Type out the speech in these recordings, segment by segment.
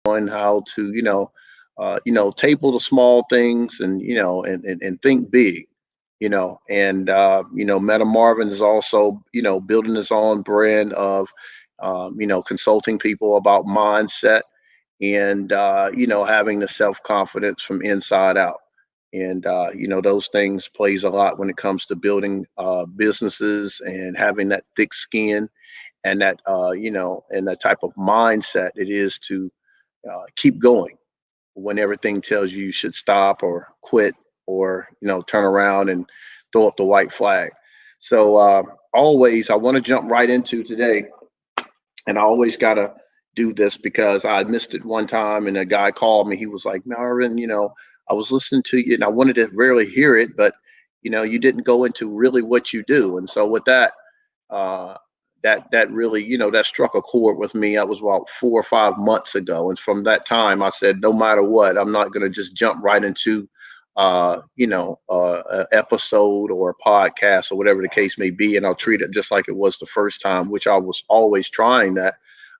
on how to, table the small things and, and think big, and, Meta Marvin is also, building his own brand of, consulting people about mindset and, having the self-confidence from inside out. And, those things plays a lot when it comes to building businesses and having that thick skin and that, and that type of mindset it is to keep going when everything tells you you should stop or quit or turn around and throw up the white flag. So always I want to jump right into today, and I always gotta do this because I missed it one time and a guy called me. He was like, Marvin, I was listening to you and I wanted to really hear it, but you didn't go into really what you do. And so with that, uh, that really, that struck a chord with me. That was about 4 or 5 months ago. And from that time, I said, no matter what, I'm not going to just jump right into, an episode or a podcast or whatever the case may be. And I'll treat it just like it was the first time, which I was always trying that.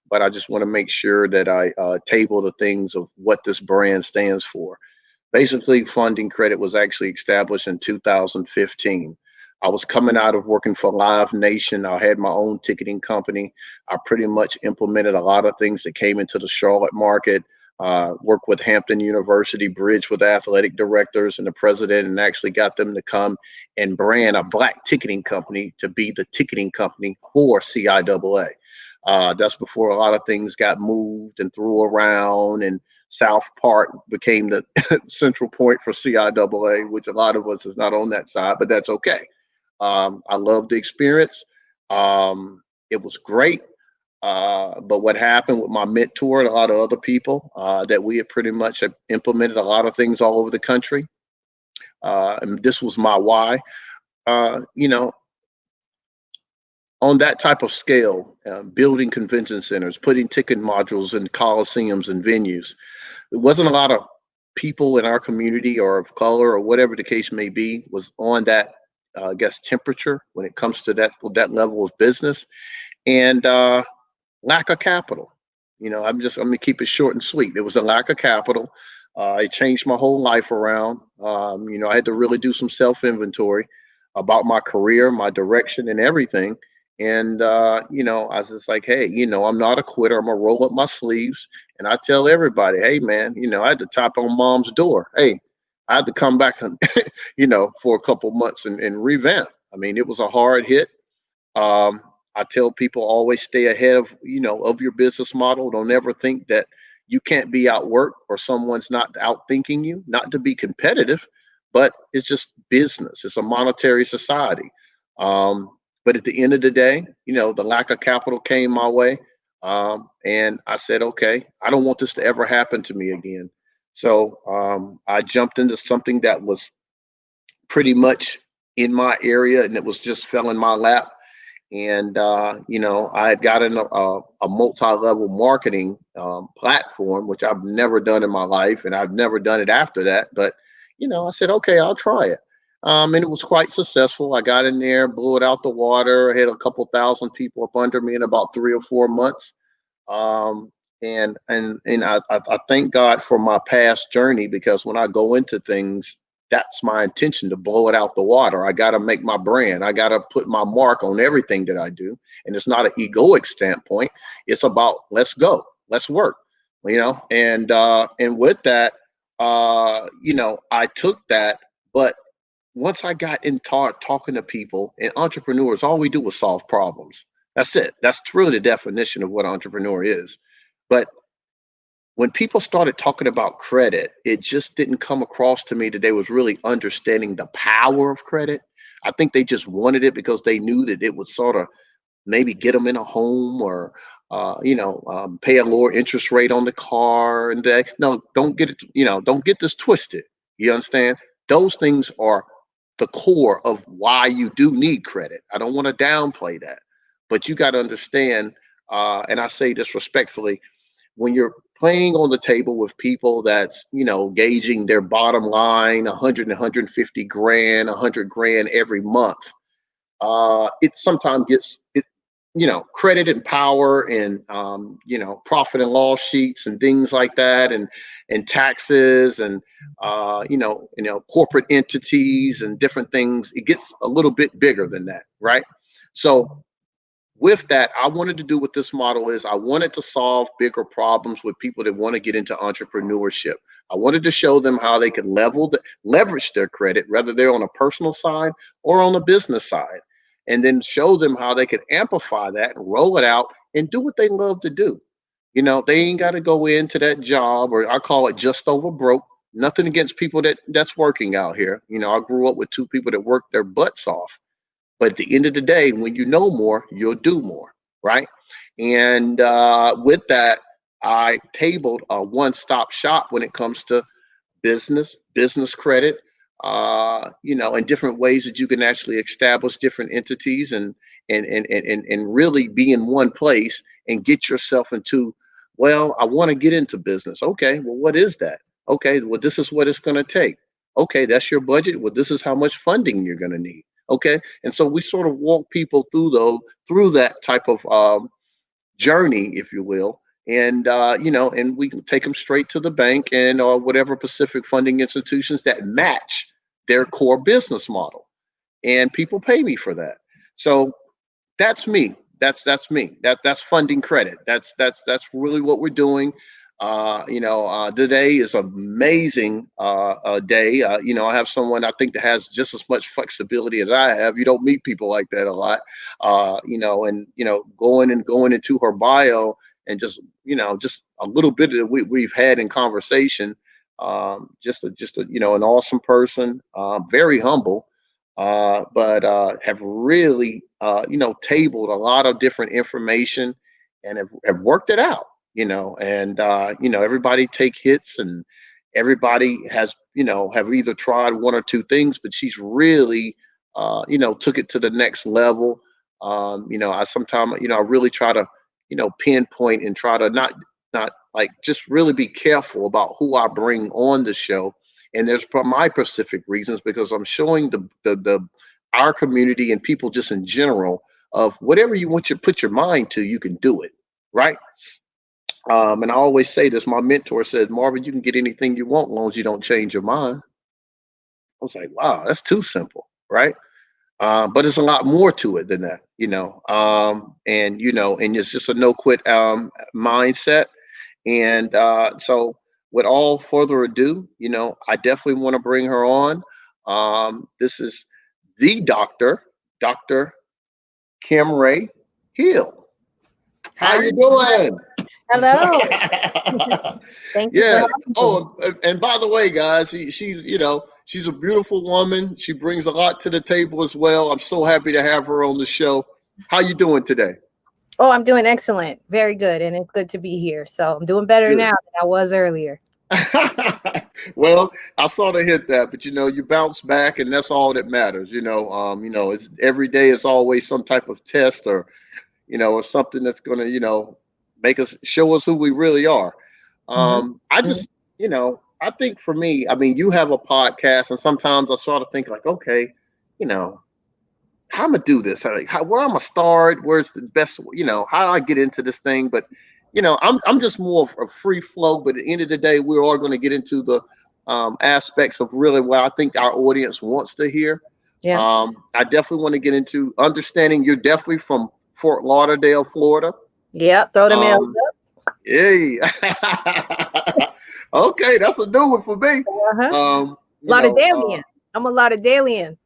But I just want to make sure that I table the things of what this brand stands for. Basically, Funding Credit was actually established in 2015. I was coming out of working for Live Nation. I had my own ticketing company. I pretty much implemented a lot of things that came into the Charlotte market. Worked with Hampton University, bridged with athletic directors and the president, and actually got them to come and brand a black ticketing company to be the ticketing company for CIAA. That's before a lot of things got moved and threw around, and South Park became the central point for CIAA, which a lot of us is not on that side, but that's okay. I loved the experience. It was great. But what happened with my mentor and a lot of other people that we had pretty much have implemented a lot of things all over the country. And this was my why. Uh, you know, on that type of scale, building convention centers, putting ticket modules in coliseums and venues, there wasn't a lot of people in our community or of color or whatever the case may be was on that, I guess, temperature when it comes to that level of business. And lack of capital. I'm gonna keep it short and sweet. It was a lack of capital. It changed my whole life around. I had to really do some self inventory about my career, my direction, and everything. And I was just like, hey, I'm not a quitter. I'm gonna roll up my sleeves, and I tell everybody, hey, man, I had to tap on mom's door. Hey, I had to come back and, for a couple months and revamp. I mean, it was a hard hit. I tell people always stay ahead of your business model. Don't ever think that you can't be outworked or someone's not outthinking you. Not to be competitive, but it's just business. It's a monetary society. But at the end of the day, the lack of capital came my way, and I said, okay, I don't want this to ever happen to me again. So I jumped into something that was pretty much in my area, and it was just fell in my lap. And I had gotten a multi-level marketing platform, which I've never done in my life, and I've never done it after that. But I said, okay, I'll try it. And it was quite successful. I got in there, blew it out the water. I had a couple thousand people up under me in about 3 or 4 months. And I thank God for my past journey, because when I go into things, that's my intention, to blow it out the water. I got to make my brand. I got to put my mark on everything that I do. And it's not an egoic standpoint. It's about let's go, let's work, and with that, I took that. But once I got in talking to people and entrepreneurs, all we do is solve problems. That's it. That's really the definition of what an entrepreneur is. But when people started talking about credit, it just didn't come across to me that they was really understanding the power of credit. I think they just wanted it because they knew that it would sort of maybe get them in a home, or pay a lower interest rate on the car. And they no, don't get it, don't get this twisted. You understand? Those things are the core of why you do need credit. I don't want to downplay that, but you got to understand. And I say this respectfully, when you're playing on the table with people that's gauging their bottom line 100 150 grand 100 grand every month, it sometimes gets it, credit and power and, profit and loss sheets and things like that, and taxes and, corporate entities and different things. It gets a little bit bigger than that, right? So with that, I wanted to do what this model is. I wanted to solve bigger problems with people that want to get into entrepreneurship. I wanted to show them how they could leverage their credit, whether they're on a personal side or on a business side, and then show them how they could amplify that and roll it out and do what they love to do. They ain't got to go into that job, or I call it just over broke. Nothing against people that's working out here. I grew up with two people that worked their butts off. But at the end of the day, when you know more, you'll do more, right? And with that, I tabled a one-stop shop when it comes to business credit, and different ways that you can actually establish different entities and really be in one place and get yourself into, well, I want to get into business. Okay, well, what is that? Okay, well, this is what it's going to take. Okay, that's your budget. Well, this is how much funding you're going to need. Okay, and so we sort of walk people through that type of journey, if you will, and and we can take them straight to the bank and or whatever Pacific funding institutions that match their core business model, and people pay me for that. So that's me. That's me. That's funding credit. That's really what we're doing. Today is an amazing day. I have someone I think that has just as much flexibility as I have. You don't meet people like that a lot. Going into her bio and just a little bit that we've had in conversation. An awesome person, very humble, but have really, tabled a lot of different information and have worked it out, and everybody take hits, and everybody has, have either tried one or two things, but she's really, took it to the next level. I sometimes, I really try to, pinpoint and try to not like just really be careful about who I bring on the show. And there's my specific reasons, because I'm showing the our community and people just in general of whatever you want to put your mind to, you can do it, right? And I always say this. My mentor said, Marvin, you can get anything you want as long as you don't change your mind. I was like, wow, that's too simple, right? But it's a lot more to it than that, and it's just a no quit mindset. And so, with all further ado, I definitely want to bring her on. This is the Dr. Kymrae Hill. How Hi. you doing? Hello. Thank you for Yes. having me. Oh, and by the way, guys, she's a beautiful woman. She brings a lot to the table as well. I'm so happy to have her on the show. How you doing today? Oh, I'm doing excellent. Very good. And it's good to be here. So I'm doing better now Good. than I was earlier. Well, I sort of hit that, but you bounce back, and that's all that matters. It's every day is always some type of test, or something that's going to, make us show us who we really are. Hmm. I just, I think for me, I mean, you have a podcast, and sometimes I sort of think like, okay, you know, how I'm gonna do this? Where I'm gonna start? Where's the best? How do I get into this thing? But I'm just more of a free flow. But at the end of the day, we are going to get into the aspects of really what I think our audience wants to hear. Yeah. I definitely want to get into understanding you're definitely from Fort Lauderdale, Florida. Yeah. Throw the mail Um, Hey, okay, that's a new one for me. up. Uh-huh. Um, you know, Lauderdalian. I'm a Lauderdalian.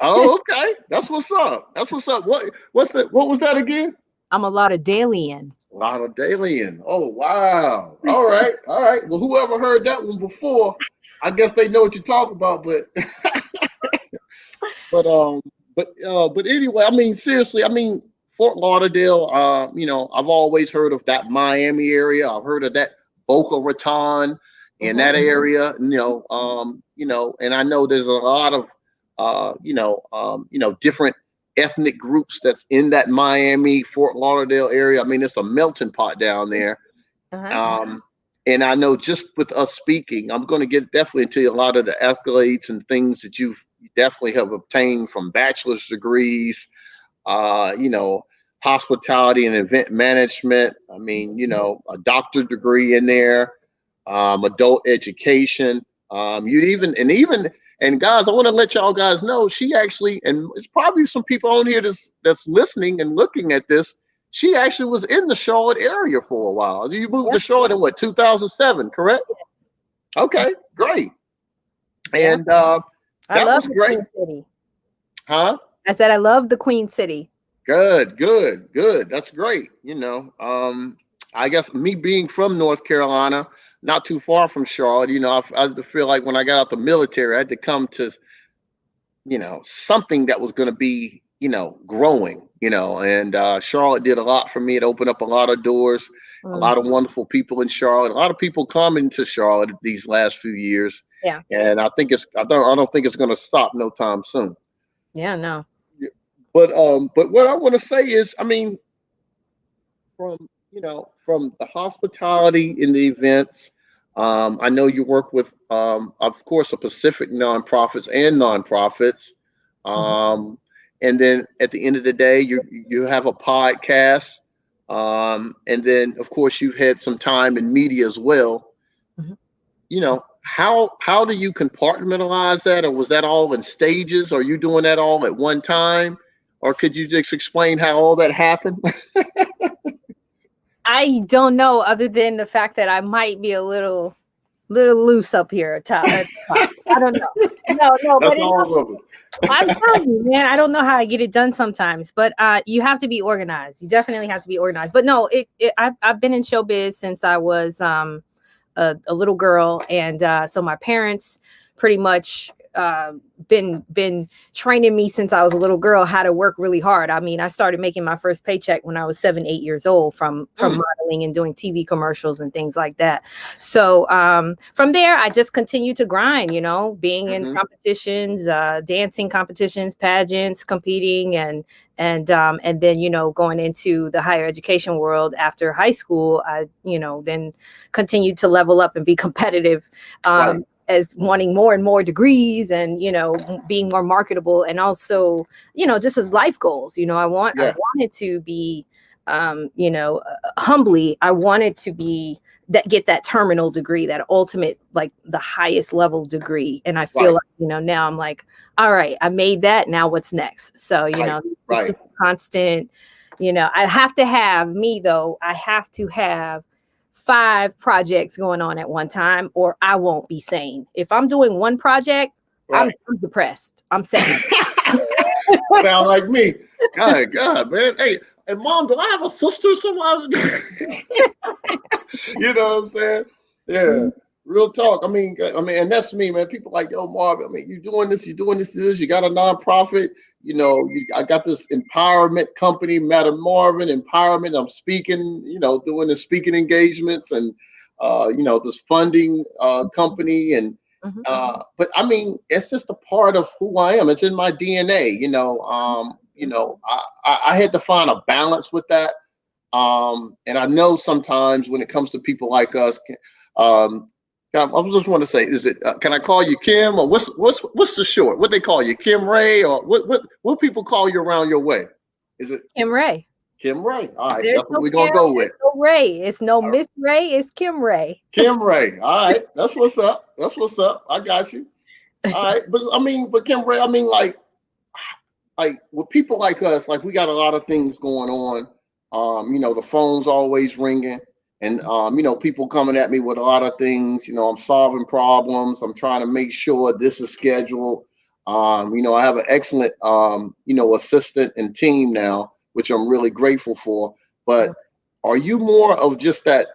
oh, okay, that's what's up. That's what's up. What's that? What was that again? I'm a Lauderdalian. Lauderdalian. Oh, wow. All right. Well, whoever heard that one before, I guess they know what you're talking about. But, but, um, but anyway, I mean, seriously, I mean, Fort Lauderdale. I've always heard of that Miami area. I've heard of that Boca Raton in Hmm. that area. And I know there's a lot of, different ethnic groups that's in that Miami, Fort Lauderdale area. I mean, it's a melting pot down there. Uh-huh. Um, and I know just with us speaking, I'm going to get definitely into a lot of the accolades and things that you definitely have obtained from bachelor's degrees, uh, you know, hospitality and event management. I mean, you know, a doctorate degree in there, adult education. You'd even and guys, I want to let y'all guys know she actually, and it's probably some people on here that's listening and looking at this. She actually was in the Charlotte area for a while. You moved to Charlotte in what, 2007, correct? Okay, great. And I that love was the great. Queen City. Huh? I said I love the Queen City. Good, good, good. That's great. You know, I guess me being from North Carolina, not too far from Charlotte, you know, I feel like when I got out the military, I had to come to, you know, something that was going to be, you know, growing, you know, and Charlotte did a lot for me. It opened up a lot of doors, a lot of wonderful people in Charlotte, a lot of people coming to Charlotte these last few years. Yeah. And I don't think it's going to stop no time soon. Yeah, no. But what I want to say is, I mean, from from the hospitality in the events, I know you work with, of course, a Pacific nonprofits and nonprofits, and then at the end of the day, you have a podcast, and then of course you've had some time in media as well. You know, how do you compartmentalize that, or was that all in stages? Are you doing that all at one time? Or could you just explain how all that happened? I don't know, other than the fact that I might be a little loose up here at top. I don't know. No, That's but all of us. I'm telling you, man, I don't know how I get it done sometimes, but you have to be organized. You definitely have to be organized. But no, I've been in showbiz since I was a little girl, and so my parents pretty much been training me since I was a little girl how to work really hard. I mean, I started making my first paycheck when I was 7-8 years old from modeling and doing TV commercials and things like that. So from there, I just continued to grind, you know, being in competitions, dancing competitions, pageants, competing, and then, you know, going into the higher education world after high school. I, you know, then continued to level up and be competitive. As wanting more and more degrees, and, you know, being more marketable, and also, you know, just as life goals, you know, I wanted to be, you know, humbly, I wanted to be get that terminal degree, that ultimate, like the highest level degree. And I feel like, you know, now I'm like, all right, I made that. Now what's next? So, you know, constant, you know, I have to have 5 projects going on at one time, or I won't be sane. If I'm doing one project, I'm depressed. I'm sad. Sound like me. God, man. Hey, Mom, do I have a sister or something? You know what I'm saying? Yeah. Real talk. I mean, and that's me, man. People like, yo, Marvin, I mean, you doing this, you got a nonprofit, you know, I got this empowerment company, Madam Marvin Empowerment. I'm speaking, you know, doing the speaking engagements, and you know, this funding company, and but I mean, it's just a part of who I am. It's in my DNA, you know. You know, I had to find a balance with that. And I know sometimes when it comes to people like us, I just want to say, is it? Can I call you Kim, or what's the short? What they call you, Kymrae, or what people call you around your way? Is it Kymrae? Kymrae. All right, that's what we're gonna go with. No Ray. It's no Miss Ray. It's Kymrae. Kymrae. All right, that's what's up. That's what's up. I got you. All right, but Kymrae, I mean, like with people like us, like we got a lot of things going on. You know, the phone's always ringing. And, you know, people coming at me with a lot of things. You know, I'm solving problems. I'm trying to make sure this is scheduled. You know, I have an excellent, you know, assistant and team now, which I'm really grateful for. But are you more of just that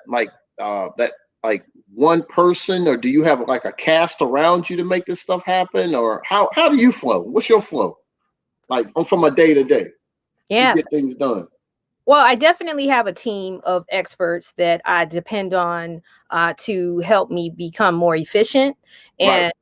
one person, or do you have like a cast around you to make this stuff happen? Or how do you flow? What's your flow? Like from a day to day to get things done? Well, I definitely have a team of experts that I depend on to help me become more efficient. And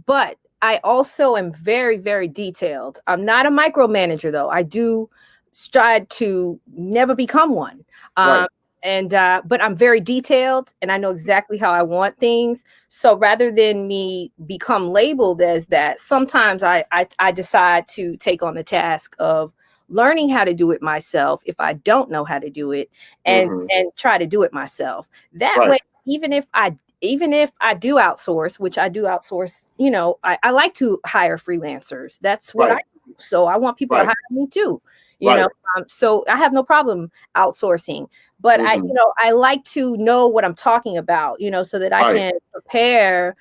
but I also am very, very detailed. I'm not a micromanager, though. I do strive to never become one. But I'm very detailed, and I know exactly how I want things. So rather than me become labeled as that, sometimes I decide to take on the task of learning how to do it myself if I don't know how to do it, and try to do it myself. That way, even if I do outsource, which I do outsource, I like to hire freelancers. That's what I do. So I want people to hire me too. So I have no problem outsourcing, but I like to know what I'm talking about, so that I can prepare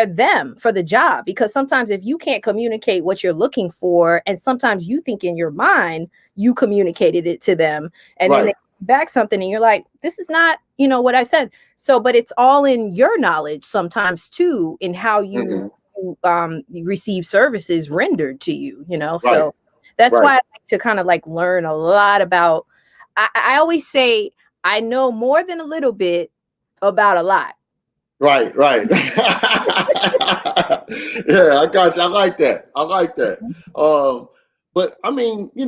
them for the job. Because sometimes if you can't communicate what you're looking for, and sometimes you think in your mind you communicated it to them, and then they back something and you're like, this is not, what I said. So, but it's all in your knowledge sometimes too, in how you receive services rendered to you, so that's why I like to kind of like learn a lot about. I always say I know more than a little bit about a lot. Right. Yeah, I got you. I like that. But I mean, a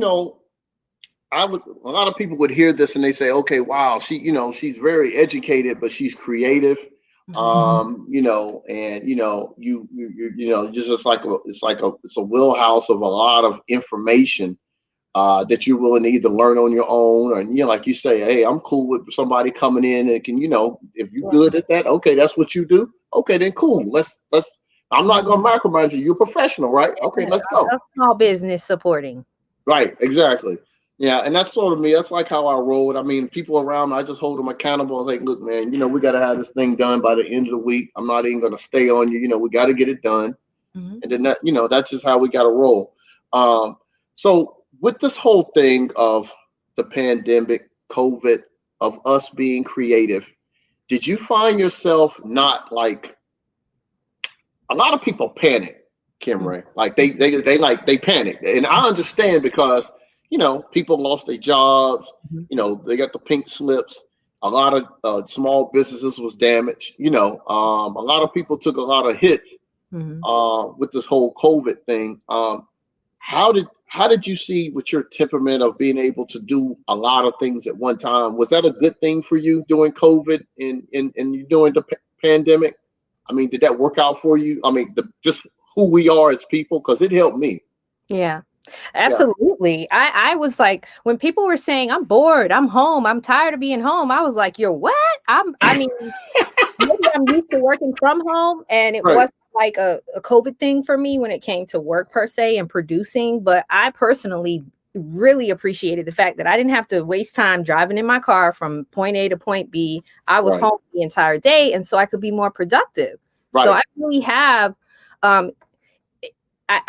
lot of people would hear this and they say, okay, wow, she's very educated, but she's creative. And it's a wheelhouse of a lot of information that you're willing to either learn on your own, or like you say, hey, I'm cool with somebody coming in and can, if you're good at that, okay, that's what you do. Okay, then cool. Let's. I'm not gonna micromanage you. You're a professional, right? Okay, let's go. Small business supporting. Right, exactly. Yeah, and that's sort of me. That's like how I roll. I mean, people around me, I just hold them accountable. I was like, look, man, we got to have this thing done by the end of the week. I'm not even going to stay on you. We got to get it done. And then that's just how we got to roll. So with this whole thing of the pandemic, COVID, of us being creative, did you find yourself not like, a lot of people panic, Kymrae, like they panic, and I understand because people lost their jobs. They got the pink slips. A lot of small businesses was damaged. A lot of people took a lot of hits with this whole COVID thing. How did you see with your temperament of being able to do a lot of things at one time? Was that a good thing for you during COVID and during the pandemic? I mean, did that work out for you? I mean, just who we are as people, because it helped me. Yeah, absolutely. I was like, when people were saying, I'm bored, I'm home, I'm tired of being home, I was like, you're what? Maybe I'm used to working from home, and it wasn't like a COVID thing for me when it came to work per se and producing. But I personally really appreciated the fact that I didn't have to waste time driving in my car from point A to point B. I was home the entire day, and so I could be more productive. So I really have, I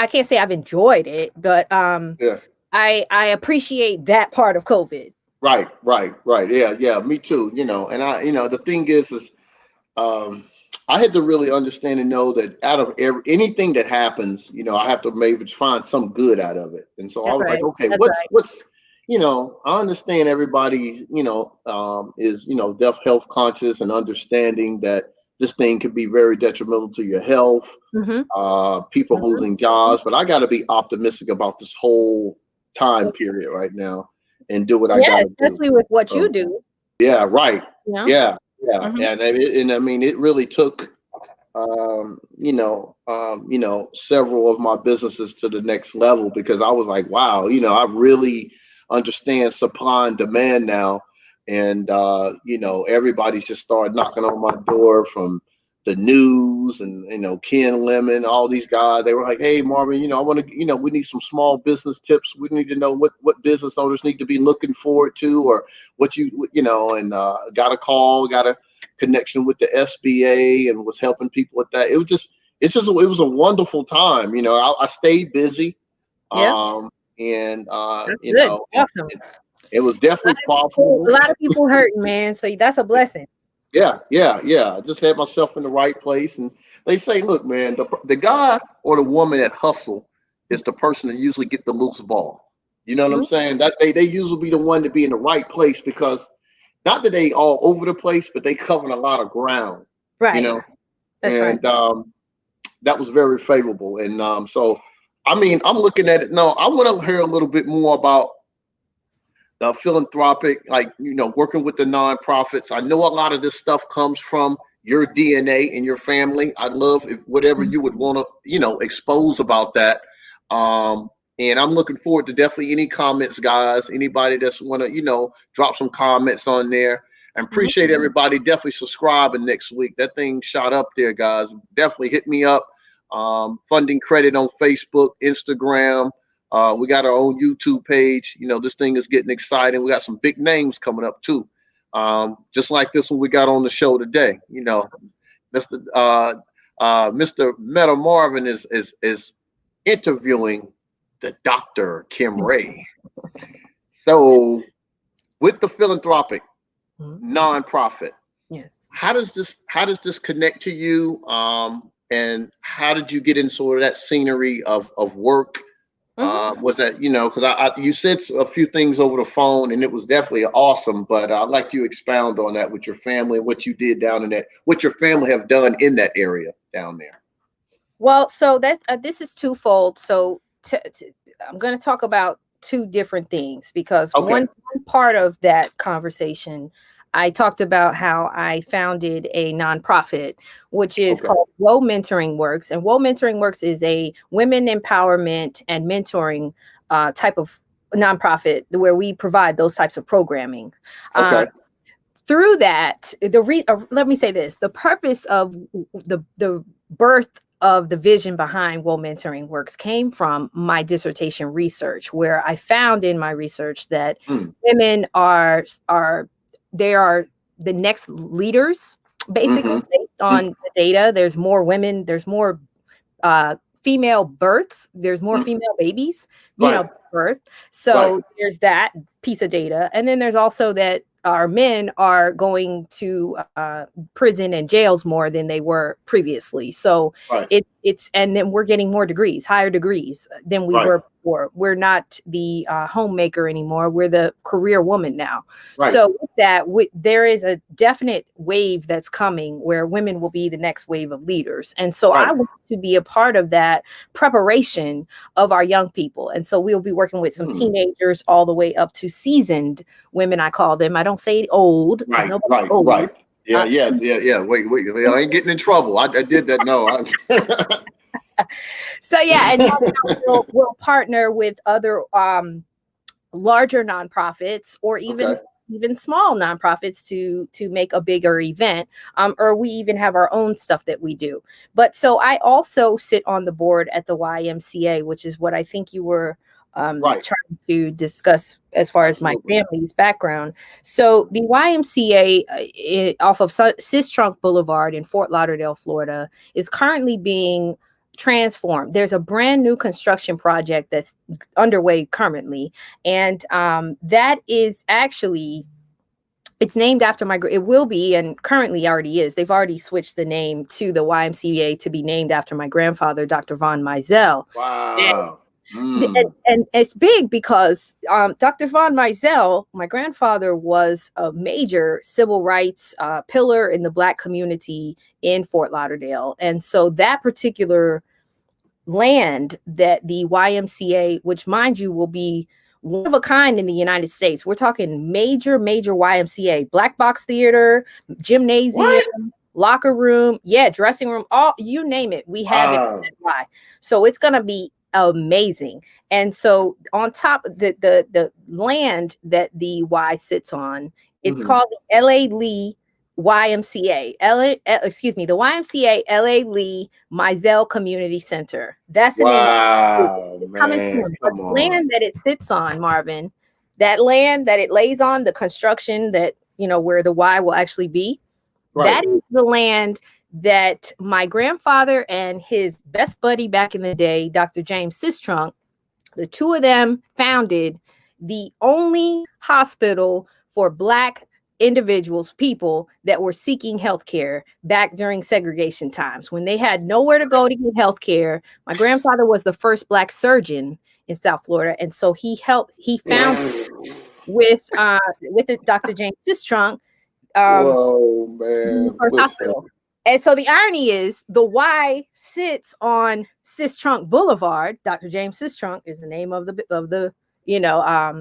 can't say I've enjoyed it, but I appreciate that part of COVID. Right. Yeah, me too. And the thing is I had to really understand and know that out of anything that happens, I have to maybe find some good out of it. And so I was like, okay, what's I understand everybody, is, deaf health conscious and understanding that this thing could be very detrimental to your health, people losing jobs, but I got to be optimistic about this whole time period right now and do what I got to do. Especially with what you do. Yeah, right. Yeah. And I mean, it really took, several of my businesses to the next level, because I was like, wow, I really understand supply and demand now. And, everybody's just started knocking on my door, from the news and, Ken Lemon, all these guys. They were like, hey, Marvin, I want to, we need some small business tips. We need to know what business owners need to be looking forward to, or what and got a connection with the SBA and was helping people with that. It was a wonderful time. I stayed busy. Awesome. It was definitely profitable. A lot of people hurting, man. So that's a blessing. Yeah. I just had myself in the right place. And they say, look, man, the guy or the woman that hustle is the person that usually get the loose ball. You know what I'm saying? That they usually be the one to be in the right place, because not that they all over the place, but they cover a lot of ground. Right. That's right. That was very favorable. And so, I mean, I'm looking at it now. I want to hear a little bit more about the philanthropic, working with the nonprofits. I know a lot of this stuff comes from your DNA and your family. I'd love if whatever you would want to, expose about that. And I'm looking forward to definitely any comments, guys. Anybody that's want to, drop some comments on there. And appreciate everybody definitely subscribing next week. That thing shot up there, guys. Definitely hit me up. Funding Credit on Facebook, Instagram. We got our own YouTube page. This thing is getting exciting. We got some big names coming up too. Just like this one we got on the show today. Mr. Meta Marvin is interviewing the Dr. Kymrae. So with the philanthropic nonprofit, yes, how does this connect to you? And how did you get in sort of that scenery of work? Was that, because you said a few things over the phone and it was definitely awesome, but I'd like you to expound on that with your family and what you did down in that, what your family have done in that area down there. Well, so this is twofold. So I'm going to talk about two different things, because one part of that conversation, I talked about how I founded a nonprofit, which is called Woe Mentoring Works. And Woe Mentoring Works is a women empowerment and mentoring type of nonprofit where we provide those types of programming. Through that, let me say this, the purpose of the birth of the vision behind Woe Mentoring Works came from my dissertation research, where I found in my research that women are the next leaders, basically, based on the data. There's more women, there's more female births, there's more female babies, birth. So there's that piece of data. And then there's also that our men are going to prison and jails more than they were previously. So and then we're getting more degrees, higher degrees than we were before. We're not the homemaker anymore. We're the career woman now. So with that, there is a definite wave that's coming where women will be the next wave of leaders. And so I want to be a part of that preparation of our young people. And so we'll be working with some teenagers all the way up to seasoned women, I call them. I don't say old. Old. Yeah. Wait, I ain't getting in trouble. I did that. No. So yeah, and we'll partner with other larger nonprofits, or even small nonprofits to make a bigger event, or we even have our own stuff that we do. But so I also sit on the board at the YMCA, which is what I think you were trying to discuss as far as my family's background. So the YMCA off of Sistrunk Boulevard in Fort Lauderdale, Florida, is currently being transformed. There's a brand new construction project that's underway currently, and that is actually, it's named after it will be, and currently already is. They've already switched the name to the YMCA to be named after my grandfather, Dr. Von Mizell. Wow. And it's big because Dr. Von Mizell, my grandfather, was a major civil rights pillar in the Black community in Fort Lauderdale. And so that particular land that the YMCA, which mind you will be one of a kind in the United States. We're talking major YMCA, black box theater, gymnasium, locker room, dressing room, all, you name it, we have it. So it's going to be amazing. And so on top of the land that the Y sits on, it's called the LA Lee YMCA, the YMCA LA Lee Mizell Community Center. That's the name. The land that it sits on, Marvin, that land that it lays on, the construction that, where the Y will actually be, that is the land that my grandfather and his best buddy back in the day, Dr. James Sistrunk, the two of them founded the only hospital for Black individuals, people that were seeking healthcare back during segregation times when they had nowhere to go to get healthcare. My grandfather was the first Black surgeon in South Florida, and so he found with Dr. James Sistrunk hospital. And so the irony is the Y sits on Sistrunk Boulevard. Dr. James Sistrunk is the name of the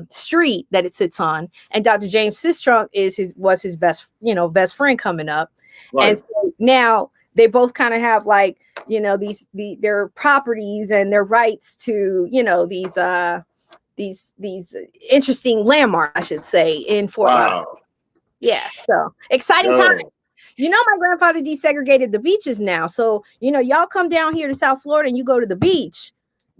street that it sits on, and Dr. James Sistrunk was his best friend coming up. And so now they both kind of have like, their properties and their rights to, these interesting landmarks, I should say, in Fort Lauderdale. Yeah, so exciting time. My grandfather desegregated the beaches now. So, y'all come down here to South Florida and you go to the beach.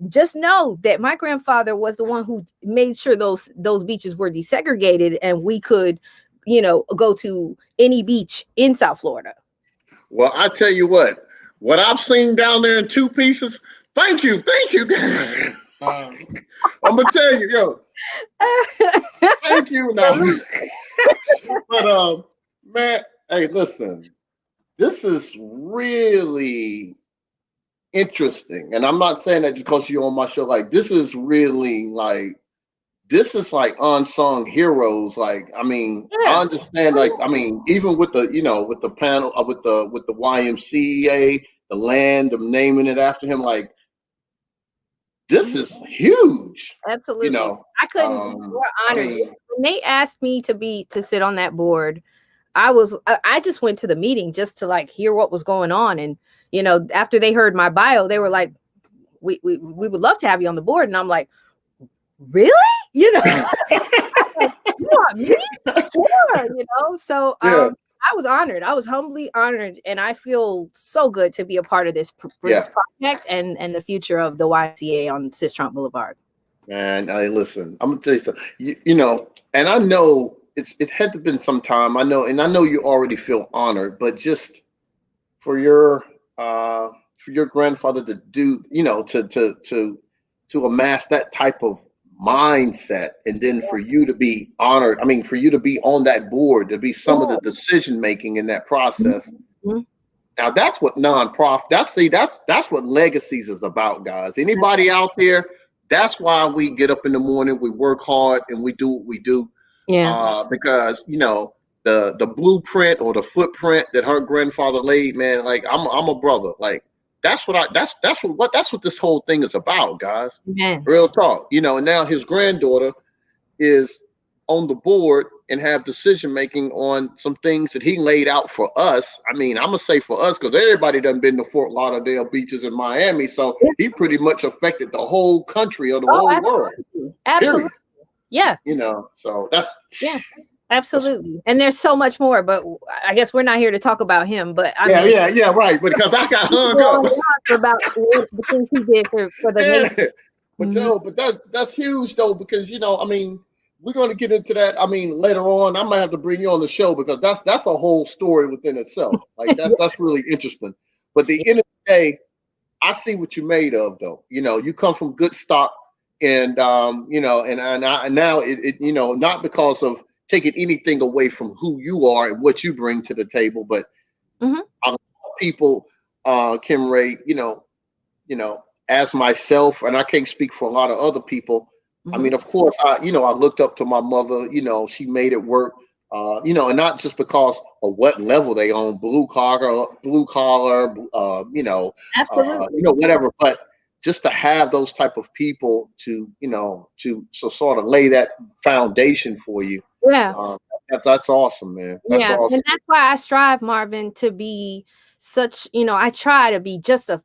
Just know that my grandfather was the one who made sure those beaches were desegregated and we could, go to any beach in South Florida. Well, I tell you what I've seen down there in two pieces. Thank you. I'm gonna tell you, thank you. Now. But man, hey, listen, this is really interesting, and I'm not saying that just because you're on my show. Like, this is really like unsung heroes. Like, I mean, I understand. Like, I mean, even with the with the panel with the YMCA, the land, them naming it after him, like. This is huge. Absolutely. I couldn't be more honored. When they asked me to sit on that board, I just went to the meeting just to like hear what was going on. And, after they heard my bio, they were like, we would love to have you on the board. And I'm like, really? You want me? Sure. So I was honored. I was humbly honored, and I feel so good to be a part of this project and the future of the YMCA on Sistrunk Boulevard. Man, listen, I'm gonna tell you something. And I know it had to been some time. I know you already feel honored, but just for your grandfather to do, to amass that type of mindset, and then for you to be honored, I mean, for you to be on that board, to be some of the decision making in that process. Now that's what nonprofit, that's what legacies is about, guys. Anybody out there, that's why we get up in the morning, we work hard, and we do what we do. Because the blueprint or the footprint that her grandfather laid, man, like I'm a brother. Like that's what this whole thing is about, guys. Real talk. And now his granddaughter is on the board and have decision making on some things that he laid out for us. I mean, I'm gonna say for us because everybody done been to Fort Lauderdale beaches in Miami, so he pretty much affected the whole country or the whole world. Absolutely. Period. Yeah. So that's absolutely. And there's so much more, but I guess we're not here to talk about him. But I mean, right. Because I got hung up about the things he did for the nation. But that's huge though, because I mean, we're going to get into that. I mean, later on, I might have to bring you on the show because that's a whole story within itself. Like that's really interesting. But at the end of the day, I see what you're made of, though. You come from good stock, and and now it not because of taking anything away from who you are and what you bring to the table, but a lot of people, Kymrae, as myself, and I can't speak for a lot of other people. I mean, of course, I looked up to my mother. She made it work. And not just because of what level they own, blue collar, whatever, but just to have those type of people to sort of lay that foundation for you. Yeah. That's awesome, man. That's awesome. And that's why I strive, Marvin, to be such, I try to be just a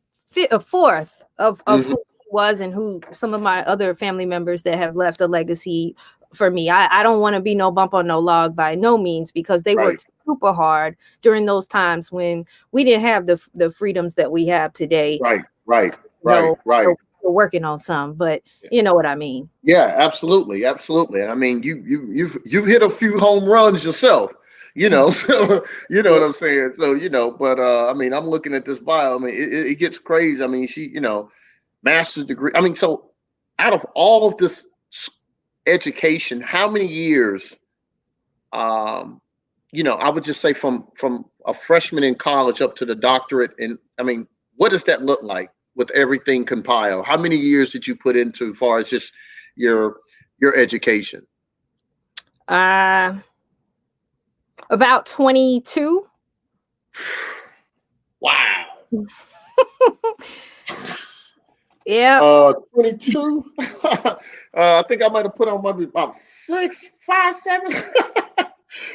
fourth of who he was and who some of my other family members that have left a legacy for me. I don't want to be no bump on no log by no means, because they worked super hard during those times when we didn't have the freedoms that we have today. Right. We're working on some, but you know what I mean. Yeah, absolutely. I mean, you've hit a few home runs yourself. So you know what I'm saying. So but I mean, I'm looking at this bio. I mean, it gets crazy. I mean, she master's degree. I mean, so out of all of this education, how many years? I would just say from a freshman in college up to the doctorate, and I mean, what does that look like with everything compiled? How many years did you put into as far as just your education? About 22. Wow. Yeah. 22. I think I might have put on maybe about 5, 7.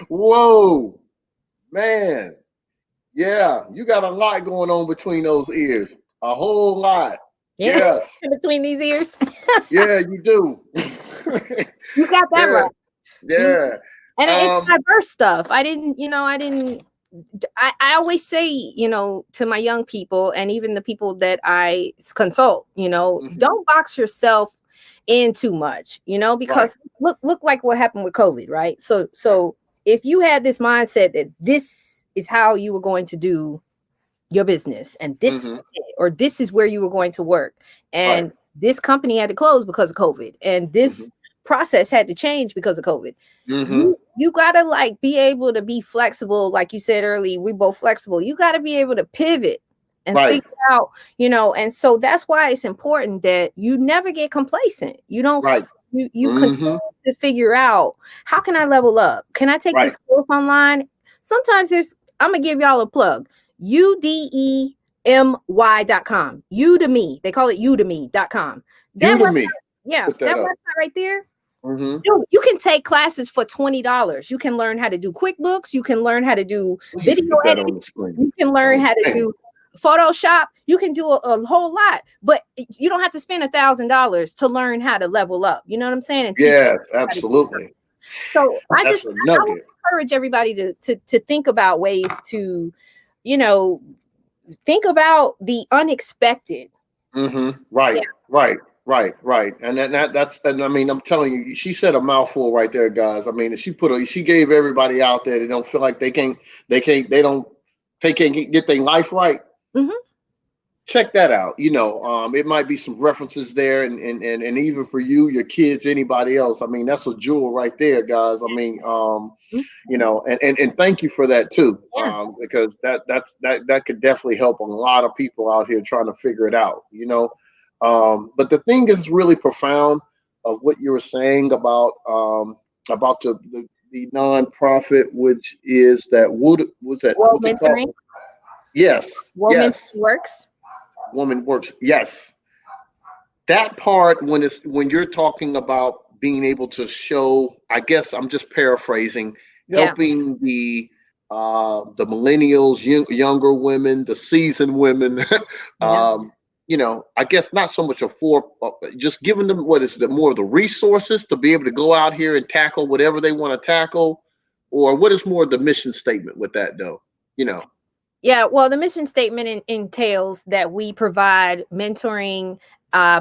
Whoa, man. Yeah, you got a lot going on between those ears. A whole lot. Yeah, Yes. between these ears. Yeah, you do. You got that Yeah. right. Mhm. Yeah. And it's Um, diverse stuff. I always say, to my young people and even the people that I consult, mhm. don't box yourself in too much, Right. because look like what happened with COVID, right? So if you had this mindset that this is how you were going to do your business and this Hmm. or this is where you were going to work, Right. and this company had to close because of COVID, and Hmm. this process had to change because of COVID, Hmm. you gotta like be able to be flexible. Like you said earlier, we both flexible. You gotta be able to pivot and Right. figure out, and so that's why it's important that you never get complacent. You don't Right. you continue Hmm. to figure out, how can I level up? Can I take Right. this course online? Sometimes I'm gonna give y'all a plug. udemy.com. Udemy. They call it udemy.com. That website, Udemy. yeah, Put that that up. website right there. Hmm. Dude, you can take classes for $20. You can learn how to do QuickBooks. You can learn how to do Please video put that editing. on the screen. You can learn Oh, how to man. do Photoshop. You can do a whole lot, but you don't have to spend $1,000 to learn how to level up. You know what I'm saying? And teach Yes, how to do stuff. absolutely. So That's a I want nugget. to encourage everybody to think about ways to, you know, think about the unexpected. Hmm. Yeah. Right. Right. Right. Right. And and I mean, I'm telling you, she said a mouthful right there, guys. I mean, she gave everybody out there that don't feel like they can't get their life right. Hmm. Check that out. It might be some references there, and even for you, your kids, anybody else. I mean, that's a jewel right there, guys. I mean, and thank you for that too, Yeah. because that could definitely help a lot of people out here trying to figure it out. But the thing is really profound of what you were saying about the nonprofit, which is that World what's it called? mentoring. Yes, World mentoring yes, works. woman works. Yes, that part when you're talking about being able to show, I guess I'm just paraphrasing, Yeah. helping the millennials, younger women, the seasoned women, Yeah. um, I guess not so much just giving them what is the more of the resources to be able to go out here and tackle whatever they want to tackle, or what is more of the mission statement with that though, you know. Yeah, well, the mission statement entails that we provide mentoring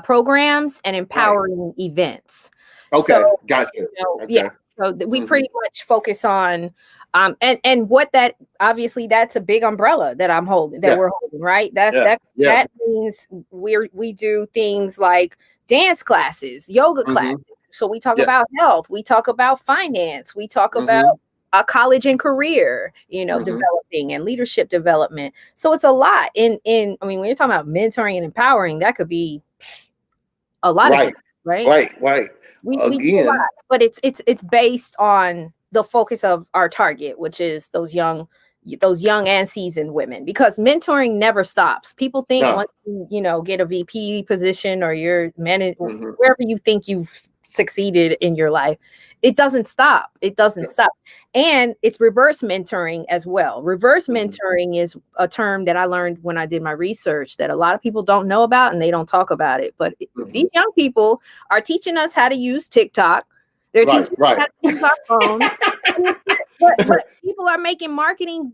programs and Right. empowering events. So, Okay. Gotcha. yeah, Okay. so we Hmm. pretty much focus on, and what that, obviously that's a big umbrella that Yeah. we're holding, right? Yeah. Yeah. That means we do things like dance classes, yoga Hmm. classes. So we talk Yeah. about health, we talk about finance, we talk about Hmm. college and career, Hmm. developing and leadership development. So it's a lot I mean, when you're talking about mentoring and empowering, that could be a lot of Right. things, right? Right. Right. We do a Again. lot, but it's based on the focus of our target, which is those young and seasoned women, because mentoring never stops. People think No. once you get a VP position or you're managed Hmm. wherever you think you've succeeded in your life, it doesn't stop. It doesn't stop. And it's reverse mentoring as well. Reverse Hmm. mentoring is a term that I learned when I did my research that a lot of people don't know about and they don't talk about it. But Hmm. these young people are teaching us how to use TikTok. They're Right. teaching us Right. how to use our phone. But people are making marketing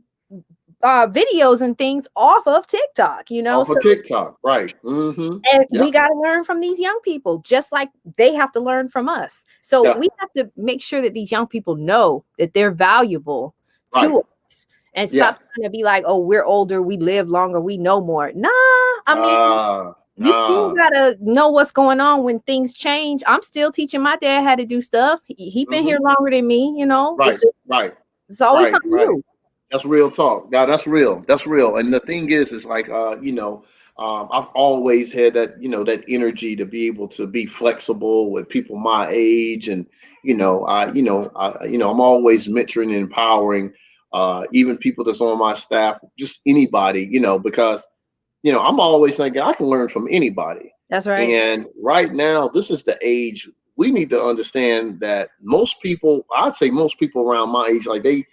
videos and things off of TikTok, Off so of TikTok. Right. Hmm. and Yeah. we got to learn from these young people, just like they have to learn from us. So Yeah. we have to make sure that these young people know that they're valuable Right. to us, and Yeah. stop trying to be like, oh, we're older, we live longer, we know more. Nah, I mean, you still Nah. gotta know what's going on when things change. I'm still teaching my dad how to do stuff. He been Hmm. here longer than me, Right. Right. it's always Right. something Right. new. That's real talk. Now that's real. That's real. And the thing is like, I've always had that energy to be able to be flexible with people my age, and I'm always mentoring and empowering, even people that's on my staff, just anybody, because I'm always thinking I can learn from anybody. That's right. And right now, this is the age we need to understand that most people, I'd say most people around my age, like they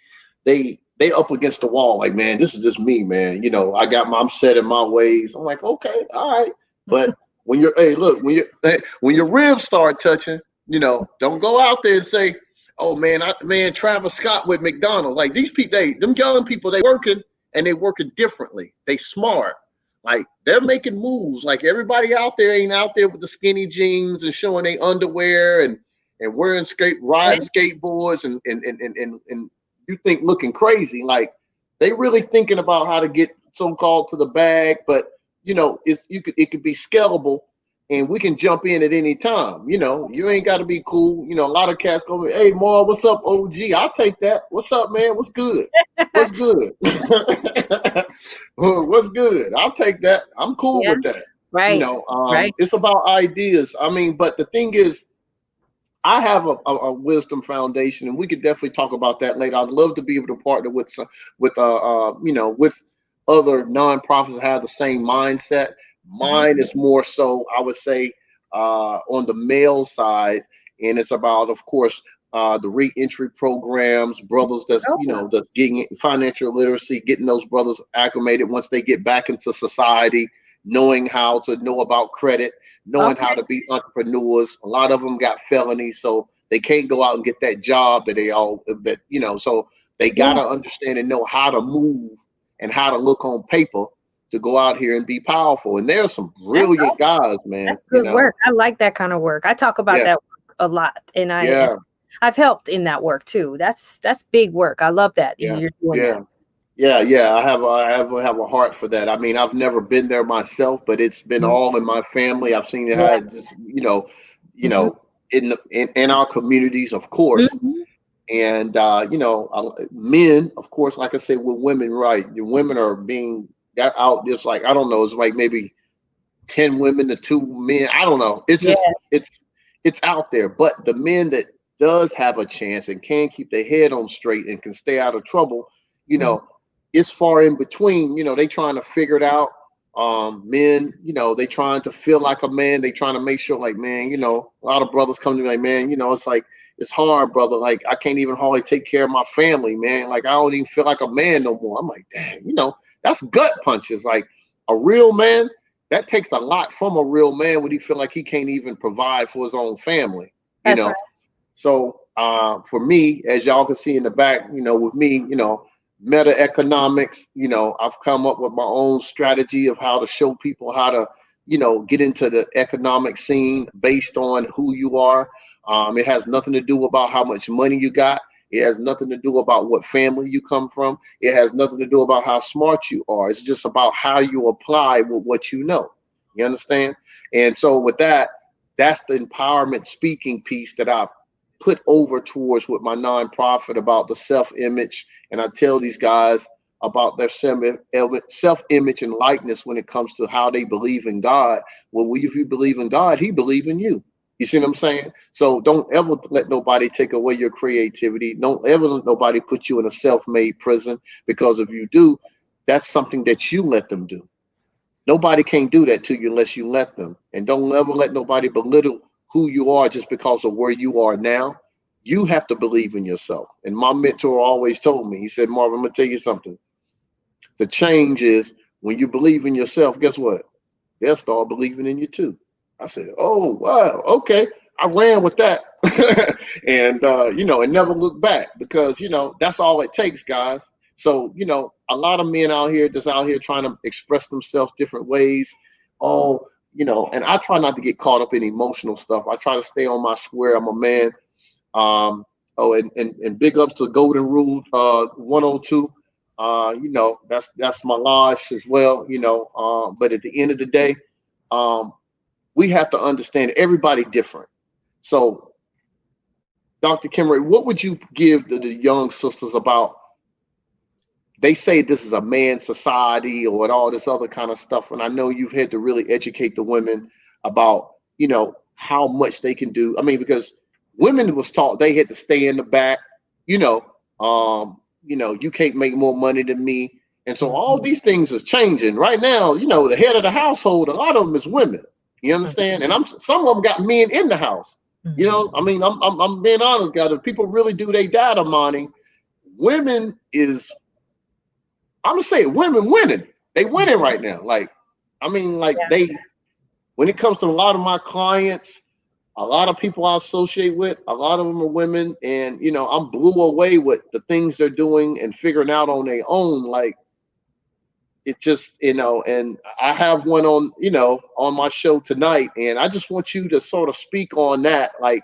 they up against the wall, like, man, this is just me, man. I'm set in my ways. I'm like, okay, all right. But when you're, hey, look, when your ribs start touching, don't go out there and say, oh man, Travis Scott with McDonald's. Like these people, them young people, they working and they working differently. They smart. Like they're making moves. Like everybody out there ain't out there with the skinny jeans and showing their underwear and wearing riding skateboards and you think looking crazy. Like they really thinking about how to get so-called to the bag, but it could be scalable and we can jump in at any time. You ain't got to be cool. A lot of cats go, hey, Ma, what's up, OG? I'll take that. What's up, man? What's good? What's good? What's good? I'll take that. I'm cool with that. Right. Right. It's about ideas. I mean, but the thing is, I have a wisdom foundation, and we could definitely talk about that later. I'd love to be able to partner with other nonprofits that have the same mindset. Mine is more so, I would say, on the male side, and it's about, of course, the reentry programs, brothers that's that's getting financial literacy, getting those brothers acclimated once they get back into society, knowing how to know about credit, knowing how to be entrepreneurs. A lot of them got felonies, so they can't go out and get that job so they got to understand and know how to move and how to look on paper to go out here and be powerful. And there's some brilliant guys, man. That's good work. I like that kind of work. I talk about that work a lot, and I've helped in that work too. That's big work. I love that. Yeah. You're doing that. Yeah. I have a heart for that. I mean, I've never been there myself, but it's been all in my family. I've seen it just in our communities, of course. And men, of course, like I say, with women, right? The women are being got out just like, I don't know, it's like maybe 10 women to 2 men. I don't know. It's just it's out there. But the men that does have a chance and can keep their head on straight and can stay out of trouble, it's far in between. They trying to figure it out. Men, they trying to feel like a man. They trying to make sure, like, man, a lot of brothers come to me like, man, it's like, it's hard, brother. Like, I can't even hardly take care of my family, man. Like, I don't even feel like a man no more. I'm like, dang, that's gut punches. Like, a real man, that takes a lot from a real man when he feel like he can't even provide for his own family. That's right. So for me, as y'all can see in the back, with me, meta economics, I've come up with my own strategy of how to show people how to, get into the economic scene based on who you are. It has nothing to do about how much money you got. It has nothing to do about what family you come from. It has nothing to do about how smart you are. It's just about how you apply with what you know. You understand? And so with that, that's the empowerment speaking piece that I put over towards with my nonprofit about the self-image. And I tell these guys about their self-image and likeness when it comes to how they believe in God. Well, if you believe in God, he believes in you. You see what I'm saying? So don't ever let nobody take away your creativity. Don't ever let nobody put you in a self-made prison, because if you do, that's something that you let them do. Nobody can do that to you unless you let them. And don't ever let nobody belittle who you are just because of where you are now. You have to believe in yourself. And my mentor always told me, he said, Marvin, I'm going to tell you something. The change is when you believe in yourself, guess what? They'll start believing in you too. I said, oh, wow, okay. I ran with that. And, and never look back, because, that's all it takes, guys. So, a lot of men out here that's out here trying to express themselves different ways. And I try not to get caught up in emotional stuff. I try to stay on my square. I'm a man. And big ups to Golden Rule 102. That's my lodge as well, but at the end of the day, we have to understand everybody different. So, Dr. Kymrae, what would you give the young sisters about? They say this is a man's society or all this other kind of stuff. And I know you've had to really educate the women about, how much they can do. I mean, because women was taught they had to stay in the back, you can't make more money than me. And so all these things is changing right now. The head of the household, a lot of them is women. You understand? And some of them got men in the house. I'm being honest, guys. If people really do their data mining, women is I'm gonna say women winning. They winning right now. Like, I mean, like Yeah. when it comes to a lot of my clients, a lot of people I associate with, a lot of them are women, and I'm blew away with the things they're doing and figuring out on their own. Like, it just, and I have one on my show tonight, and I just want you to sort of speak on that. Like,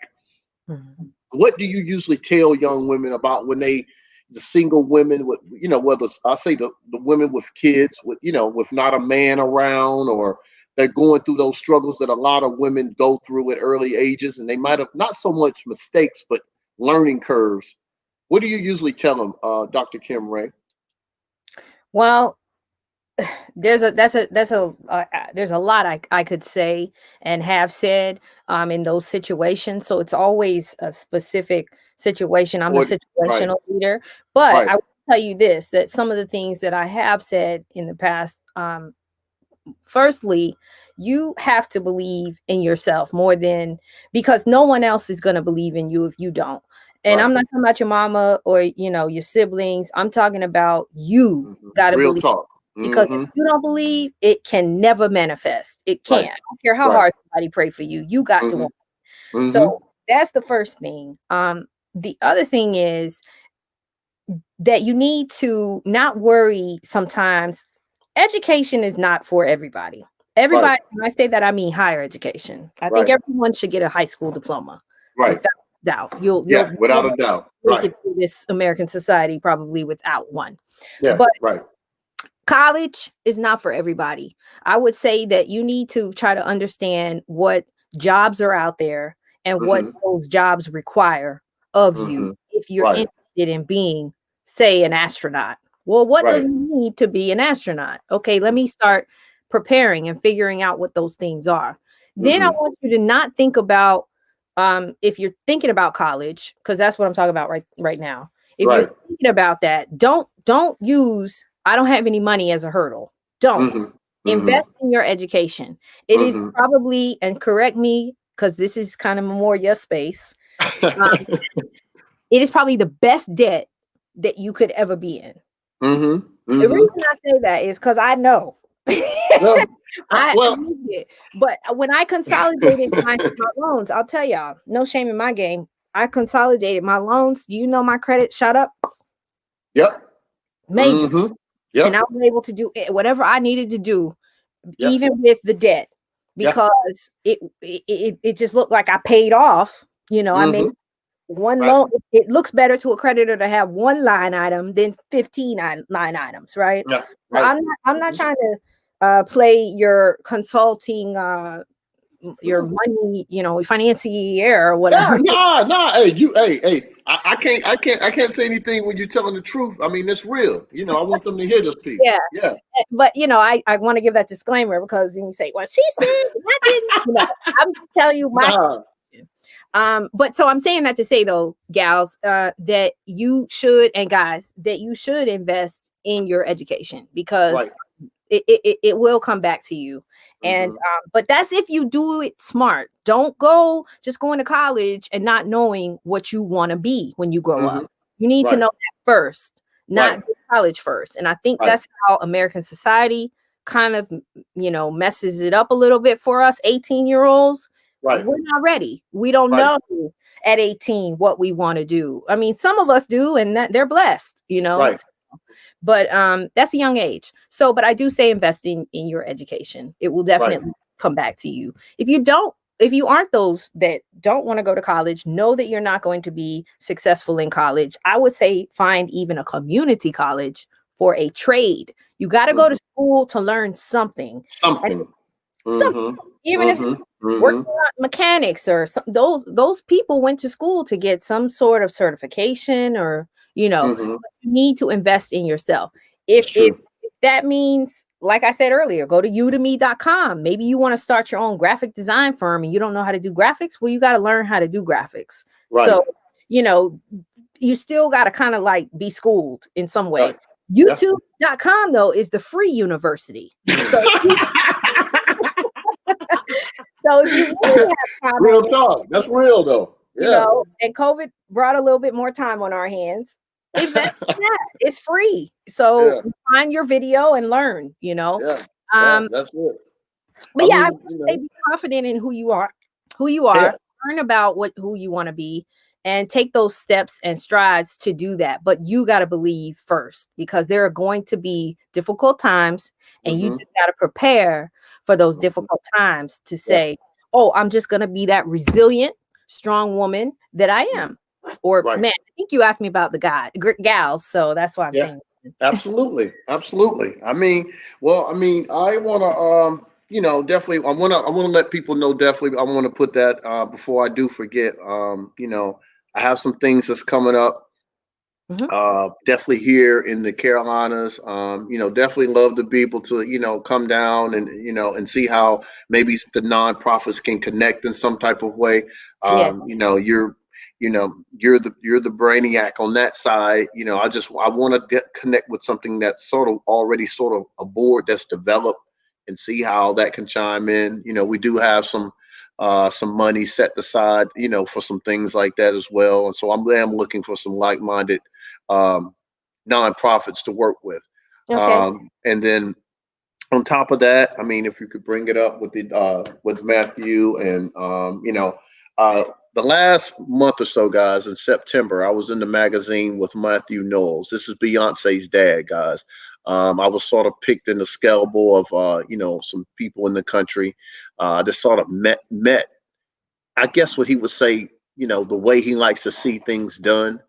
Mhm. what do you usually tell young women about when the single women with, whether I say the women with kids with, with not a man around, or they're going through those struggles that a lot of women go through at early ages, and they might have not so much mistakes, but learning curves. What do you usually tell them, Dr. Kymrae? Well, there's a lot I could say and have said in those situations. So it's always a specific situation. I'm the Right, situational leader, but right. I will tell you this, that some of the things that I have said in the past, firstly, you have to believe in yourself more than, because no one else is going to believe in you if you don't. And Right. I'm not talking about your mama or your siblings. I'm talking about you got to Real believe, talk. because if you don't believe, it can never manifest. It Right, can't. I don't care how right. hard somebody pray for you. You got to hmm want. So hmm that's the first thing. The other thing is that you need to not worry sometimes. Education is not for everybody. Right, Everybody, when I say that, I mean higher education. I think right, everyone should get a high school diploma right. without doubt. You'll Yeah, without a doubt. make Right. it through this American society probably without one. Yeah, But right. college is not for everybody. I would say that you need to try to understand what jobs are out there and what hmm those jobs require of you hmm if you're Right, interested in being, say, an astronaut. Well, what does right. it need to be an astronaut? Okay, let me start preparing and figuring out what those things are. Then I hmm want you to not think about, if you're thinking about college, because that's what I'm talking about right now. If you're Right. thinking about that, don't use I don't have any money as a hurdle. Don't. hmm hmm Invest in your education. It is hmm probably, and correct me because this is kind of more your space. Um, it is probably the best debt that you could ever be in. hmm The hmm reason I say that is because I know. Well, I well, used it. But when I consolidated my loans, I'll tell y'all, no shame in my game. I consolidated my loans. You know, my credit shot up yep. major. hmm And I Yep. was able to do whatever I needed to do, Yep. even with the debt, Yeah. because it just looked like I paid off. I made hmm one Right. loan. It looks better to a creditor to have one line item than 15 line items, right? Yeah. So Right. I'm not trying to play your consulting your Mhm. money, financier or Yeah, whatever. nah. Hey. I can't say anything when you're telling the truth. I mean, it's real. I want them to hear this piece. Yeah. Yeah. But I want to give that disclaimer, because then you say, well, she said I didn't, I'm telling you my Nah. situation. But so I'm saying that to say, though, gals, that you should, and guys, that you should invest in your education, because Right. it will come back to you. And hmm but that's if you do it smart. Don't just go into college and not knowing what you want to be when you grow up. hmm You need to Right. know that first, not Right. go to college first. And I think Right. that's how American society kind of messes it up a little bit for us 18-year-olds. Right. We're not ready. We don't Right. know at 18 what we want to do. I mean, some of us do, and that they're blessed, Right. but that's a young age. So, but I do say investing in your education. It will Right. definitely come back to you. If you aren't those that don't want to go to college, know that you're not going to be successful in college. I would say find even a community college for a trade. You got to go hmm to school to learn something. And Something. something, hmm even if it's hmm hmm working on mechanics or those people went to school to get some sort of certification, or hmm you need to invest in yourself. It's If true. that means, like I said earlier, go to udemy.com. Maybe you want to start your own graphic design firm and you don't know how to do graphics. Well, you got to learn how to do graphics. Right. So, you know, you still got to kind of like be schooled in some way. Right. Yeah. YouTube.com, though, is the free university. So, so if you really have time on Real your, talk. That's real though. Yeah. and COVID brought a little bit more time on our hands. invest in that. It's free. So Yeah, find your video and learn, you know. yeah, yeah. Um, That's it. but I yeah, I mean, would say be confident in who you yeah. are, learn about who you want to be, and take those steps and strides to do that. But you got to believe first, because there are going to be difficult times, and you Hmm. just got to prepare for those Hmm. difficult times to Yeah. say, "Oh, I'm just going to be that resilient, strong woman that I Mhm. am." Or Right. man, I think you asked me about the gals, so that's why I'm Yeah. saying. Absolutely. Absolutely. I mean, well, I mean, I want to, definitely, I want to let people know, definitely, I want to put that, before I do forget, I have some things that's coming up, Mhm. definitely here in the Carolinas. Definitely love to be able to, come down and, and see how maybe the nonprofits can connect in some type of way. Yeah. You're the brainiac on that side. I want to connect with something that's sort of already sort of a board that's developed and see how that can chime in. We do have some money set aside, for some things like that as well. And so I'm looking for some like-minded um, nonprofits to work with. Okay. And then on top of that, I mean, if you could bring it up with the with Matthew and uh, the last month or so, guys, in September, I was in the magazine with Matthew Knowles. This is Beyonce's dad, guys. I was sort of picked in the scalable of some people in the country. That sort of met I guess what he would say, the way he likes to see things done.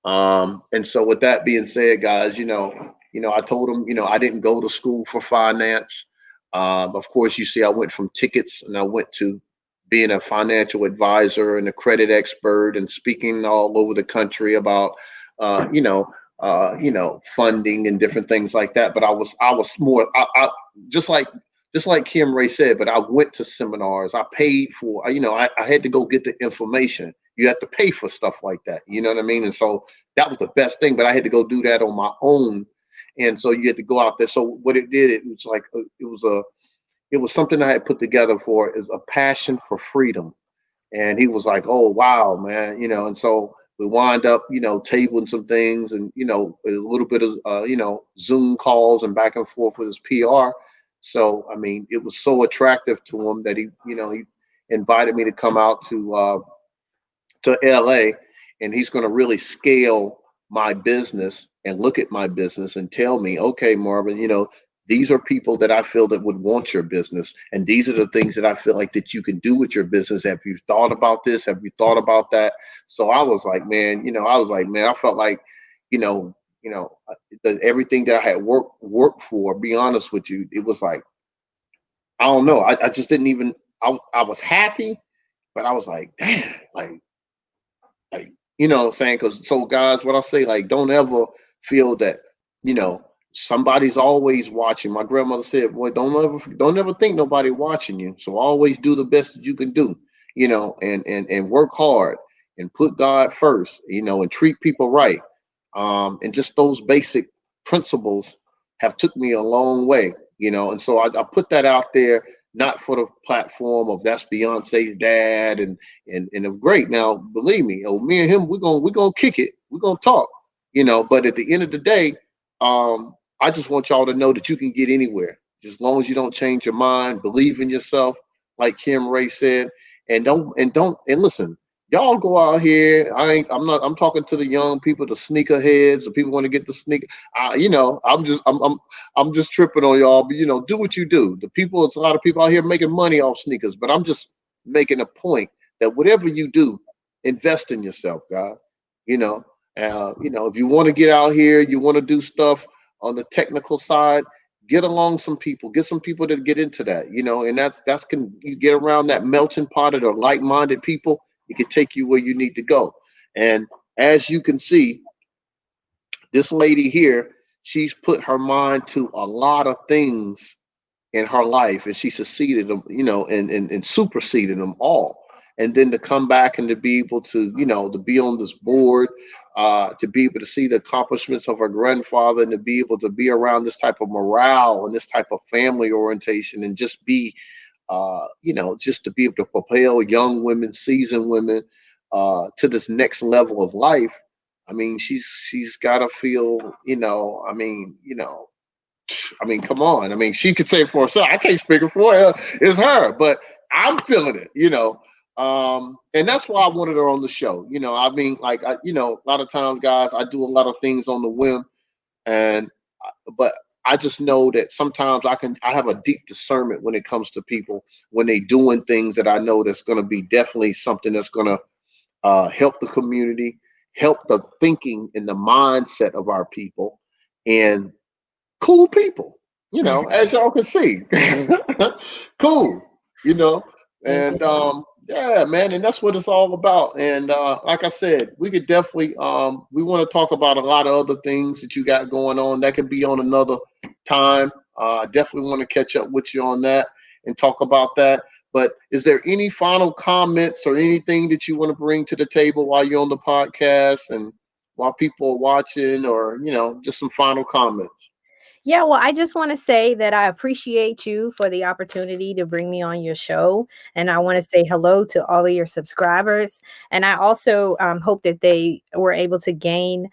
And so with that being said, guys, I told him, I didn't go to school for finance. Of course, you see, I went from tickets and I went to being a financial advisor and a credit expert and speaking all over the country about, funding and different things like that. But I was more, just like Kymrae said, but I went to seminars. I paid for, I had to go get the information. You have to pay for stuff like that. You know what I mean? And so that was the best thing, but I had to go do that on my own. And so you had to go out there. So what it did, it was like, it was something I had put together for is a passion for freedom. And he was like, "Oh wow, man," and so we wind up, tabling some things, and a little bit of Zoom calls and back and forth with his PR. So I mean, it was so attractive to him that he invited me to come out to LA, and he's going to really scale my business and look at my business and tell me, okay, Marvin, these are people that I feel that would want your business, and these are the things that I feel like that you can do with your business. Have you thought about this? Have you thought about that? So I was like, man, I felt like, you know, everything that I had worked for. Be honest with you, it was like, I don't know, I just didn't even. I was happy, but I was like, damn, like, what I'm saying? Because so guys, what I say, like, don't ever feel that, you know, somebody's always watching. My grandmother said, boy, don't ever think nobody watching you. So always do the best that you can do, and work hard and put God first, and treat people right. And just those basic principles have took me a long way, and so I put that out there, not for the platform of that's Beyonce's dad and great. Now, believe me, me and him, we're gonna kick it. We're gonna talk, But at the end of the day, I just want y'all to know that you can get anywhere, just as long as you don't change your mind, believe in yourself, like Kim Ray said, and listen. Y'all go out here. I'm talking to the young people, the sneakerheads, the people want to get the sneaker. I'm just tripping on y'all, but do what you do. It's a lot of people out here making money off sneakers, but I'm just making a point that whatever you do, invest in yourself, guys. You know, if you want to get out here, you want to do stuff on the technical side, get along some people, get some people that get into that, and that's can you get around that melting pot of the like-minded people, it can take you where you need to go. And as you can see, this lady here, she's put her mind to a lot of things in her life, and she succeeded them, and superseded them all. And then to come back and to be able to, to be on this board, to be able to see the accomplishments of her grandfather, and to be able to be around this type of morale and this type of family orientation, and just be, just to be able to propel young women, seasoned women, to this next level of life. I mean, she's got to feel, come on. I mean, she could say it for herself. I can't speak it for her. It's her, but I'm feeling it. And that's why I wanted her on the show. I mean, like, a lot of times, guys, I do a lot of things on the whim, and but I just know that sometimes I have a deep discernment when it comes to people when they doing things that I know that's going to be definitely something that's going to help the community, help the thinking and the mindset of our people, and cool people, as y'all can see. Cool, you know, Thank you. and yeah, man, and that's what it's all about. And like I said, we could definitely we want to talk about a lot of other things that you got going on. That could be on another time. Definitely want to catch up with you on that and talk about that. But is there any final comments or anything that you want to bring to the table while you're on the podcast and while people are watching, or just some final comments? Yeah, well, I just want to say that I appreciate you for the opportunity to bring me on your show. And I want to say hello to all of your subscribers. And I also hope that they were able to gain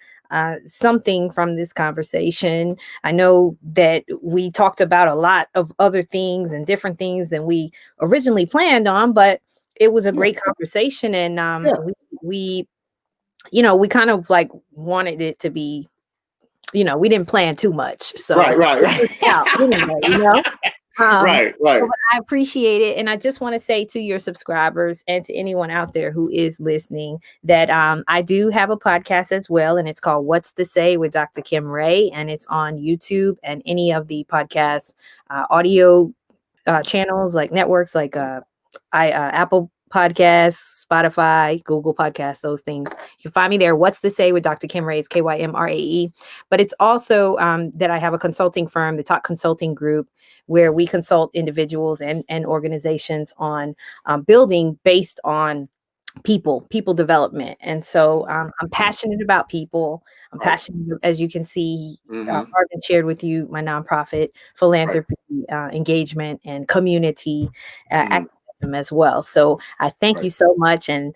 something from this conversation. I know that we talked about a lot of other things and different things than we originally planned on, but it was a great conversation. And Yeah. we we kind of like wanted it to be, we didn't plan too much. So Right. it worked out anyway. Right. But I appreciate it. And I just want to say to your subscribers and to anyone out there who is listening that I do have a podcast as well. And it's called What's the Say with Dr. Kymrae. And it's on YouTube and any of the podcast audio channels, like networks, like Apple Podcasts, Spotify, Google Podcasts, those things. You can find me there. What's the Say with Dr. Kymrae? It's Kymrae. But it's also that I have a consulting firm, the Talk Consulting Group, where we consult individuals and organizations on building based on people development. And so I'm passionate about people. I'm passionate, as you can see, Marvin shared with you my nonprofit philanthropy, engagement, and community activism as well. So I thank you so much, and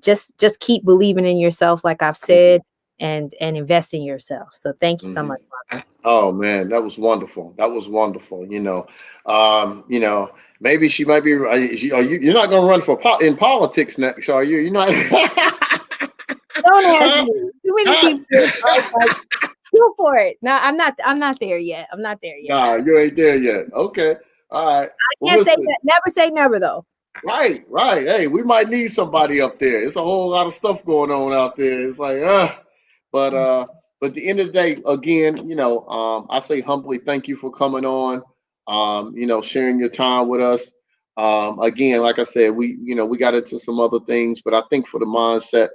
just keep believing in yourself, like I've said, and invest in yourself. So thank you so much, Marvin. Oh man, that was wonderful. That was wonderful. Maybe she might be. You're not going to run for in politics next, are you? You're not. Don't ask me. Too many people. Like, go for it. No, I'm not. I'm not there yet. I'm not there yet. Nah, you ain't there yet. Okay, all right. I can't say that. Never say never, though. Right. Hey, we might need somebody up there. It's a whole lot of stuff going on out there. It's like, but at the end of the day, again, I say humbly thank you for coming on. Sharing your time with us. Again, like I said, we got into some other things, but I think for the mindset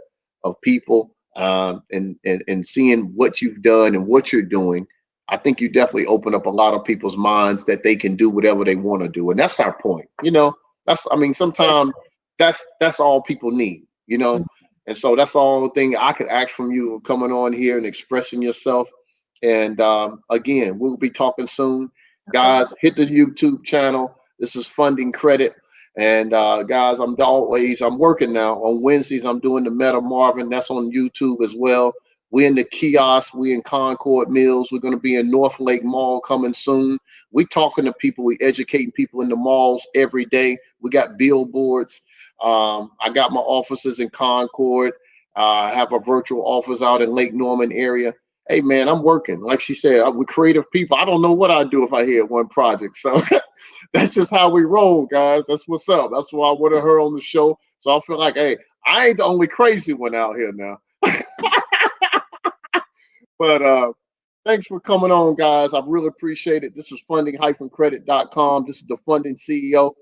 of people, and seeing what you've done and what you're doing, I think you definitely open up a lot of people's minds that they can do whatever they want to do, and that's our point. Sometimes that's all people need, and so that's all the thing I could ask from you coming on here and expressing yourself. And again, we'll be talking soon, guys. Hit the YouTube channel. This is Funding Credit. And guys, I'm working now on Wednesdays. I'm doing the Meta Marvin. That's on YouTube as well. We're in the kiosk. We're in Concord Mills. We're going to be in North Lake Mall coming soon. We talking to people. We educating people in the malls every day. We got billboards. I got my offices in Concord. I have a virtual office out in Lake Norman area. Hey man, I'm working. Like she said, we're creative people. I don't know what I'd do if I had one project. So that's just how we roll, guys. That's what's up. That's why I wanted her on the show. So I feel like, hey, I ain't the only crazy one out here now. But thanks for coming on, guys. I really appreciate it. This is funding-credit.com. This is the Funding CEO.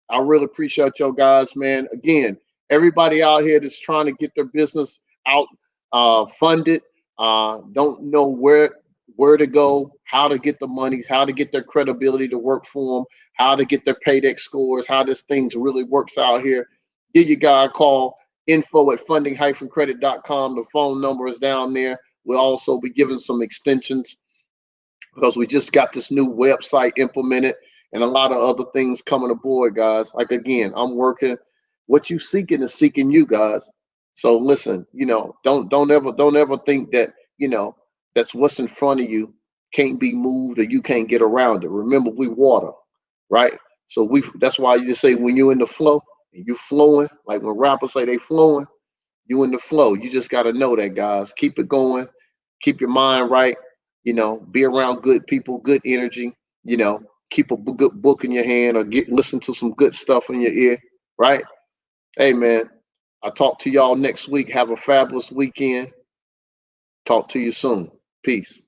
I really appreciate y'all guys, man. Again, everybody out here that's trying to get their business out funded, don't know where to go, how to get the monies, how to get their credibility to work for them, how to get their paydex scores, how this thing really works out here. Give your guy a call, info@funding-credit.com. The phone number is down there. We'll also be giving some extensions because we just got this new website implemented and a lot of other things coming aboard, guys. Like, again, I'm working. What you seeking is seeking you, guys. So listen, don't ever think that, that's what's in front of you can't be moved or you can't get around it. Remember, we water, right? So that's why you just say when you're in the flow, you flowing, like when rappers say they flowing, you in the flow. You just got to know that, guys. Keep it going. Keep your mind right. Be around good people, good energy. Keep a good book in your hand or listen to some good stuff in your ear, right? Hey, man, I'll talk to y'all next week. Have a fabulous weekend. Talk to you soon. Peace.